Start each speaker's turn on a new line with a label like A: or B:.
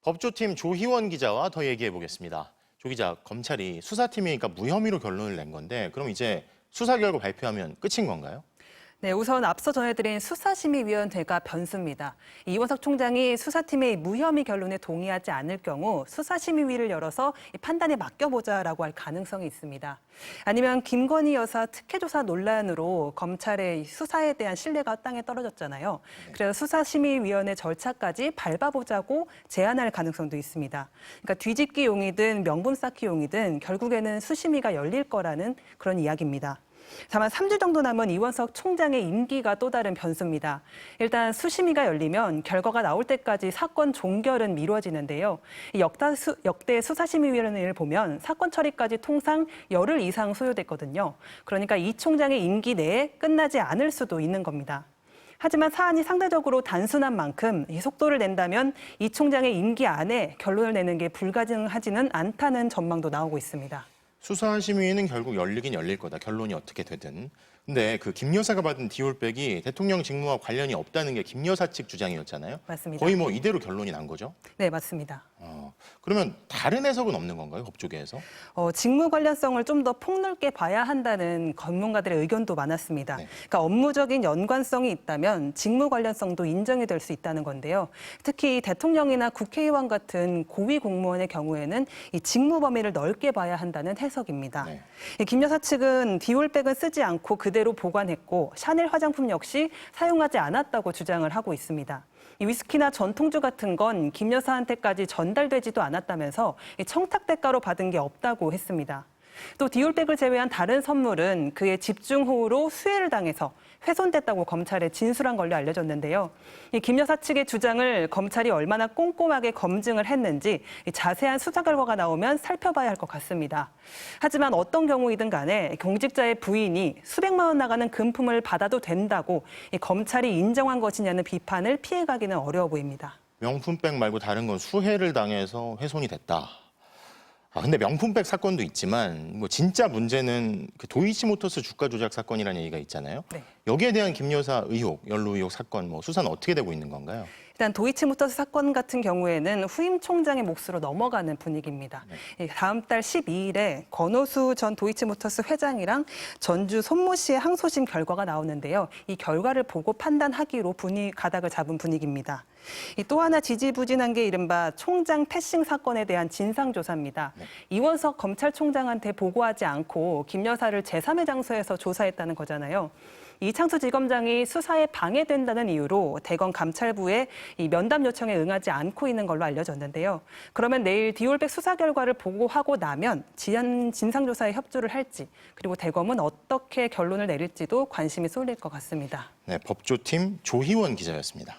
A: 법조팀 조희원 기자와 더 얘기해 보겠습니다. 조 기자, 검찰이 수사팀이니까 무혐의로 결론을 낸 건데 그럼 이제 수사 결과 발표하면 끝인 건가요?
B: 네, 우선 앞서 전해드린 수사심의위원회가 변수입니다. 이원석 총장이 수사팀의 무혐의 결론에 동의하지 않을 경우 수사심의위를 열어서 판단에 맡겨보자라고 할 가능성이 있습니다. 아니면 김건희 여사 특혜조사 논란으로 검찰의 수사에 대한 신뢰가 땅에 떨어졌잖아요. 그래서 수사심의위원회 절차까지 밟아보자고 제안할 가능성도 있습니다. 그러니까 뒤집기용이든 명분 쌓기용이든 결국에는 수심위가 열릴 거라는 그런 이야기입니다. 다만 3주 정도 남은 이원석 총장의 임기가 또 다른 변수입니다. 일단 수심위가 열리면 결과가 나올 때까지 사건 종결은 미뤄지는데요. 역대 수사심의위원회를 보면 사건 처리까지 통상 열흘 이상 소요됐거든요. 그러니까 이 총장의 임기 내에 끝나지 않을 수도 있는 겁니다. 하지만 사안이 상대적으로 단순한 만큼 이 속도를 낸다면 이 총장의 임기 안에 결론을 내는 게 불가능하지는 않다는 전망도 나오고 있습니다.
A: 수사심의는 결국 열리긴 열릴 거다. 결론이 어떻게 되든. 근데 그 김 여사가 받은 디올백이 대통령 직무와 관련이 없다는 게 김 여사 측 주장이었잖아요.
B: 맞습니다.
A: 거의 뭐 이대로 결론이 난 거죠?
B: 네, 맞습니다.
A: 그러면 다른 해석은 없는 건가요? 법조계에서?
B: 직무 관련성을 좀 더 폭넓게 봐야 한다는 전문가들의 의견도 많았습니다.
A: 네.
B: 그러니까 업무적인 연관성이 있다면 직무 관련성도 인정이 될 수 있다는 건데요. 특히 대통령이나 국회의원 같은 고위 공무원의 경우에는 이 직무 범위를 넓게 봐야 한다는 해석입니다.
A: 네.
B: 김 여사 측은 디올백은 쓰지 않고 그대로 보관했고 샤넬 화장품 역시 사용하지 않았다고 주장을 하고 있습니다. 이 위스키나 전통주 같은 건 김 여사한테까지 전달되지도 않았다면서 청탁 대가로 받은 게 없다고 했습니다. 또 디올백을 제외한 다른 선물은 그의 집중호우로 수해를 당해서 훼손됐다고 검찰에 진술한 걸로 알려졌는데요. 이 김 여사 측의 주장을 검찰이 얼마나 꼼꼼하게 검증을 했는지 자세한 수사 결과가 나오면 살펴봐야 할 것 같습니다. 하지만 어떤 경우이든 간에 공직자의 부인이 수백만 원 나가는 금품을 받아도 된다고 검찰이 인정한 것이냐는 비판을 피해가기는 어려워 보입니다.
A: 명품백 말고 다른 건 수해를 당해서 훼손이 됐다. 근데 명품백 사건도 있지만 뭐 진짜 문제는 그 도이치모터스 주가 조작 사건이라는 얘기가 있잖아요.
B: 네.
A: 여기에 대한 김 여사 의혹, 연루 의혹 사건 뭐 수사는 어떻게 되고 있는 건가요?
B: 일단 도이치모터스 사건 같은 경우에는 후임 총장의 몫으로 넘어가는 분위기입니다.
A: 네.
B: 다음 달 12일에 권오수 전 도이치모터스 회장이랑 전주 손모 씨의 항소심 결과가 나오는데요. 이 결과를 보고 판단하기로 가닥을 잡은 분위기입니다. 또 하나 지지부진한 게 이른바 총장 패싱 사건에 대한 진상조사입니다.
A: 네.
B: 이원석 검찰총장한테 보고하지 않고 김 여사를 제3의 장소에서 조사했다는 거잖아요. 이창수 지검장이 수사에 방해된다는 이유로 대검 감찰부에 이 면담 요청에 응하지 않고 있는 걸로 알려졌는데요. 그러면 내일 디올백 수사 결과를 보고하고 나면 진상조사에 협조를 할지 그리고 대검은 어떻게 결론을 내릴지도 관심이 쏠릴 것 같습니다.
A: 네, 법조팀 조희원 기자였습니다.